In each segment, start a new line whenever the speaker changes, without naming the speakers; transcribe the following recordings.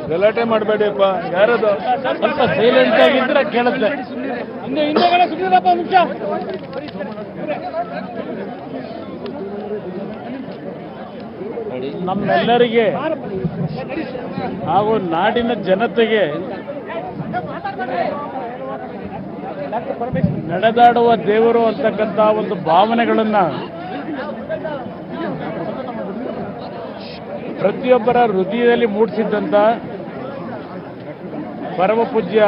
ಗಲಾಟೆ ಮಾಡಬೇಡಿಪ್ಪ. ಯಾರದು
ಸ್ವಲ್ಪ ಸೈಲೆಂಟ್ ಆಗಿದ್ರೆ ಕೇಳುತ್ತೆ. ನಮ್ಮೆಲ್ಲರಿಗೆ ಹಾಗೂ ನಾಡಿನ ಜನತೆಗೆ ನಡೆದಾಡುವ ದೇವರು ಅಂತಕ್ಕಂಥ ಒಂದು ಭಾವನೆಗಳನ್ನ ಪ್ರತಿಯೊಬ್ಬರ ಹೃದಯದಲ್ಲಿ ಮೂಡಿಸಿದ್ದಂಥ ಪರಮ ಪೂಜ್ಯ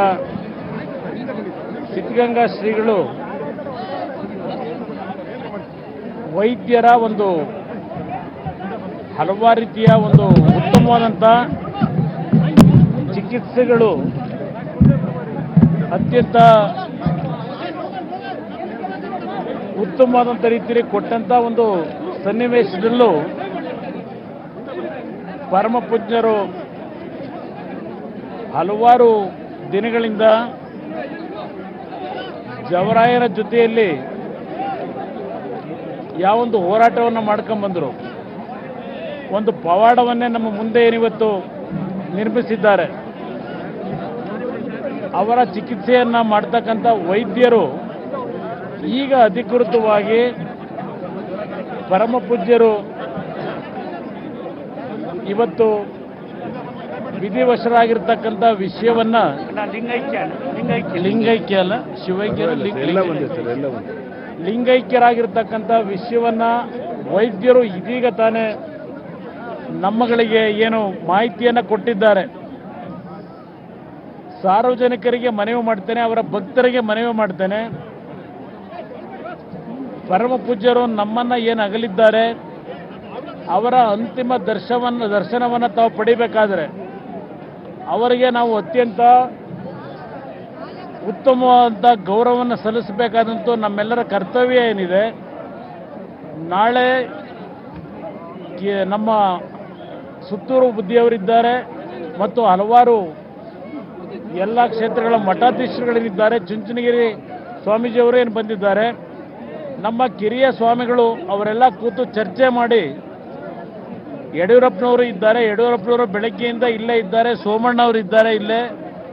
ಸಿದ್ಧಗಂಗಾ ಶ್ರೀಗಳು ವೈದ್ಯರ ಒಂದು ಹಲವಾರು ರೀತಿಯ ಒಂದು ಉತ್ತಮವಾದಂಥ ಚಿಕಿತ್ಸೆಗಳು ಅತ್ಯಂತ ಉತ್ತಮವಾದಂಥ ರೀತಿಯಲ್ಲಿ ಕೊಟ್ಟಂಥ ಒಂದು ಸನ್ನಿವೇಶದಲ್ಲೂ ಪರಮ ಪೂಜ್ಯರು ಹಲವಾರು ದಿನಗಳಿಂದ ಜವರಾಯರ ಜೊತೆಯಲ್ಲಿ ಯಾವೊಂದು ಹೋರಾಟವನ್ನು ಮಾಡ್ಕೊಂಡ್ಬಂದರು. ಒಂದು ಪವಾಡವನ್ನೇ ನಮ್ಮ ಮುಂದೆ ಏನಿವತ್ತು ನಿರ್ಮಿಸಿದ್ದಾರೆ. ಅವರ ಚಿಕಿತ್ಸೆಯನ್ನು ಮಾಡ್ತಕ್ಕಂಥ ವೈದ್ಯರು ಈಗ ಅಧಿಕೃತವಾಗಿ ಪರಮ ಪೂಜ್ಯರು ಇವತ್ತು ವಿಧಿವಶರಾಗಿರ್ತಕ್ಕಂಥ ವಿಷಯವನ್ನ ಲಿಂಗೈಕ್ಯ ಅಲ್ಲ ಶಿವೈಕ್ಯ ಲಿಂಗೈಕ್ಯರಾಗಿರ್ತಕ್ಕಂಥ ವಿಷಯವನ್ನ ವೈದ್ಯರು ಇದೀಗ ತಾನೇ ನಮ್ಮಗಳಿಗೆ ಏನು ಮಾಹಿತಿಯನ್ನು ಕೊಟ್ಟಿದ್ದಾರೆ. ಸಾರ್ವಜನಿಕರಿಗೆ ಮನವಿ ಮಾಡ್ತೇನೆ, ಅವರ ಭಕ್ತರಿಗೆ ಮನವಿ ಮಾಡ್ತೇನೆ, ಪರಮ ಪೂಜ್ಯರು ನಮ್ಮನ್ನ ಏನು ಅಗಲಿದ್ದಾರೆ ಅವರ ಅಂತಿಮ ದರ್ಶನವನ್ನು ತಾವು ಪಡಿಬೇಕಾದ್ರೆ ಅವರಿಗೆ ನಾವು ಅತ್ಯಂತ ಉತ್ತಮವಾದಂಥ ಗೌರವವನ್ನು ಸಲ್ಲಿಸಬೇಕಾದಂಥ ನಮ್ಮೆಲ್ಲರ ಕರ್ತವ್ಯ ಏನಿದೆ. ನಾಳೆ ನಮ್ಮ ಸುತ್ತೂರು ಬುದ್ಧಿಯವರಿದ್ದಾರೆ ಮತ್ತು ಹಲವಾರು ಎಲ್ಲ ಕ್ಷೇತ್ರಗಳ ಮಠಾಧೀಶರುಗಳಿದ್ದಾರೆ. ಚುಂಚನಗಿರಿ ಸ್ವಾಮೀಜಿಯವರು ಏನು ಬಂದಿದ್ದಾರೆ, ನಮ್ಮ ಕಿರಿಯ ಸ್ವಾಮಿಗಳು ಅವರೆಲ್ಲ ಕೂತು ಚರ್ಚೆ ಮಾಡಿ, ಯಡಿಯೂರಪ್ಪನವರು ಇದ್ದಾರೆ, ಯಡಿಯೂರಪ್ಪನವರು ಬೆಳಗ್ಗೆಯಿಂದ ಇಲ್ಲೇ ಇದ್ದಾರೆ, ಸೋಮಣ್ಣ ಅವರು ಇದ್ದಾರೆ ಇಲ್ಲೇ,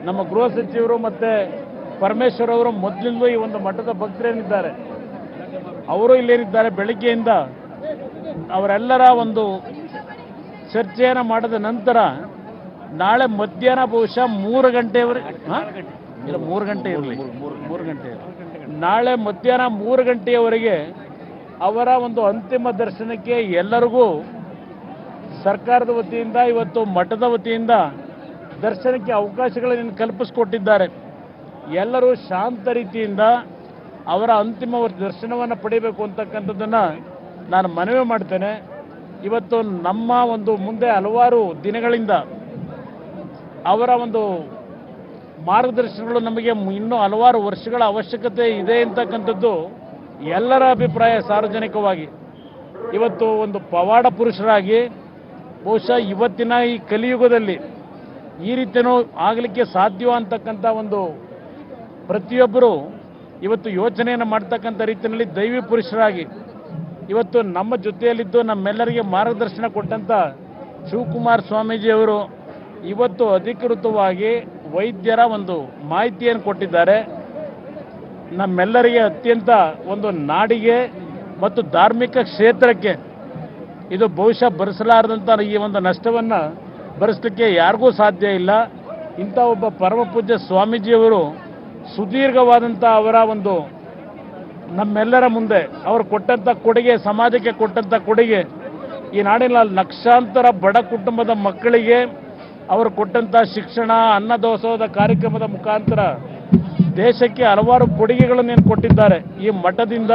ನಮ್ಮ ಗೃಹ ಸಚಿವರು ಮತ್ತು ಪರಮೇಶ್ವರ್ ಅವರು ಮೊದಲಿಂದಲೂ ಈ ಒಂದು ಮಠದ ಭಕ್ತರೇನಿದ್ದಾರೆ ಅವರು ಇಲ್ಲೇನಿದ್ದಾರೆ. ಬೆಳಗ್ಗೆಯಿಂದ ಅವರೆಲ್ಲರ ಒಂದು ಚರ್ಚೆಯನ್ನು ಮಾಡಿದ ನಂತರ ನಾಳೆ ಮಧ್ಯಾಹ್ನ ಬಹುಶಃ 3 ಗಂಟೆವರೆಗೆ ಇಲ್ಲ 3 ಗಂಟೆ ಇರಲಿ 3 ಗಂಟೆ ನಾಳೆ ಮಧ್ಯಾಹ್ನ 3 ಗಂಟೆಯವರೆಗೆ ಅವರ ಒಂದು ಅಂತಿಮ ದರ್ಶನಕ್ಕೆ ಎಲ್ಲರಿಗೂ ಸರ್ಕಾರದ ವತಿಯಿಂದ ಇವತ್ತು ಮಠದ ವತಿಯಿಂದ ದರ್ಶನಕ್ಕೆ ಅವಕಾಶಗಳನ್ನು ಕಲ್ಪಿಸಿಕೊಟ್ಟಿದ್ದಾರೆ. ಎಲ್ಲರೂ ಶಾಂತ ರೀತಿಯಿಂದ ಅವರ ಅಂತಿಮ ದರ್ಶನವನ್ನು ಪಡೆಯಬೇಕು ಅಂತಕ್ಕಂಥದ್ದನ್ನು ನಾನು ಮನವಿ ಮಾಡ್ತೇನೆ. ಇವತ್ತು ನಮ್ಮ ಒಂದು ಮುಂದೆ ಹಲವಾರು ದಿನಗಳಿಂದ ಅವರ ಒಂದು ಮಾರ್ಗದರ್ಶನಗಳು ನಮಗೆ ಇನ್ನೂ ಹಲವಾರು ವರ್ಷಗಳ ಅವಶ್ಯಕತೆ ಇದೆ ಅಂತಕ್ಕಂಥದ್ದು ಎಲ್ಲರ ಅಭಿಪ್ರಾಯ. ಸಾರ್ವಜನಿಕವಾಗಿ ಇವತ್ತು ಒಂದು ಪವಾಡ ಪುರುಷರಾಗಿ ಬಹುಶಃ ಇವತ್ತಿನ ಈ ಕಲಿಯುಗದಲ್ಲಿ ಈ ರೀತಿಯೂ ಆಗಲಿಕ್ಕೆ ಸಾಧ್ಯ ಅಂತಕ್ಕಂಥ ಒಂದು ಪ್ರತಿಯೊಬ್ಬರು ಇವತ್ತು ಯೋಚನೆಯನ್ನು ಮಾಡ್ತಕ್ಕಂಥ ರೀತಿಯಲ್ಲಿ ದೈವಿ ಪುರುಷರಾಗಿ ಇವತ್ತು ನಮ್ಮ ಜೊತೆಯಲ್ಲಿದ್ದು ನಮ್ಮೆಲ್ಲರಿಗೆ ಮಾರ್ಗದರ್ಶನ ಕೊಟ್ಟಂಥ ಶಿವಕುಮಾರ ಸ್ವಾಮೀಜಿಯವರು ಇವತ್ತು ಅಧಿಕೃತವಾಗಿ ವೈದ್ಯರ ಒಂದು ಮಾಹಿತಿಯನ್ನು ಕೊಟ್ಟಿದ್ದಾರೆ. ನಮ್ಮೆಲ್ಲರಿಗೆ ಅತ್ಯಂತ ಒಂದು ನಾಡಿಗೆ ಮತ್ತು ಧಾರ್ಮಿಕ ಕ್ಷೇತ್ರಕ್ಕೆ ಇದು ಬಹುಶಃ ಭರಿಸಲಾರದಂಥ ಈ ಒಂದು ನಷ್ಟವನ್ನು ಭರಿಸಲಿಕ್ಕೆ ಯಾರಿಗೂ ಸಾಧ್ಯ ಇಲ್ಲ. ಇಂಥ ಒಬ್ಬ ಪರಮ ಪೂಜ್ಯ ಸ್ವಾಮೀಜಿಯವರು ಸುದೀರ್ಘವಾದಂಥ ಅವರ ಒಂದು ನಮ್ಮೆಲ್ಲರ ಮುಂದೆ ಅವರು ಕೊಟ್ಟಂಥ ಕೊಡುಗೆ, ಸಮಾಜಕ್ಕೆ ಕೊಟ್ಟಂಥ ಕೊಡುಗೆ, ಈ ನಾಡಿನ ಲಕ್ಷಾಂತರ ಬಡ ಕುಟುಂಬದ ಮಕ್ಕಳಿಗೆ ಅವರು ಕೊಟ್ಟಂಥ ಶಿಕ್ಷಣ, ಅನ್ನದಾಸೋಹದ ಕಾರ್ಯಕ್ರಮದ ಮುಖಾಂತರ ದೇಶಕ್ಕೆ ಹಲವಾರು ಕೊಡುಗೆಗಳನ್ನು ಕೊಟ್ಟಿದ್ದಾರೆ. ಈ ಮಠದಿಂದ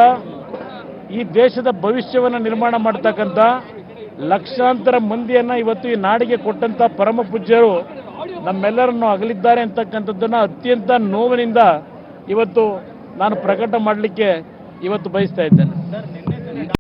ಈ ದೇಶದ ಭವಿಷ್ಯವನ್ನು ನಿರ್ಮಾಣ ಮಾಡ್ತಕ್ಕಂಥ ಲಕ್ಷಾಂತರ ಮಂದಿಯನ್ನು ಇವತ್ತು ಈ ನಾಡಿಗೆ ಕೊಟ್ಟಂಥ ಪರಮ ಪೂಜ್ಯರು ನಮ್ಮೆಲ್ಲರನ್ನು ಅಗಲಿದ್ದಾರೆ ಅಂತಕ್ಕಂಥದ್ದನ್ನು ಅತ್ಯಂತ ನೋವಿನಿಂದ ಇವತ್ತು ನಾನು ಪ್ರಕಟ ಮಾಡಲಿಕ್ಕೆ ಇವತ್ತು ಬಯಸ್ತಾ ಇದ್ದೇನೆ.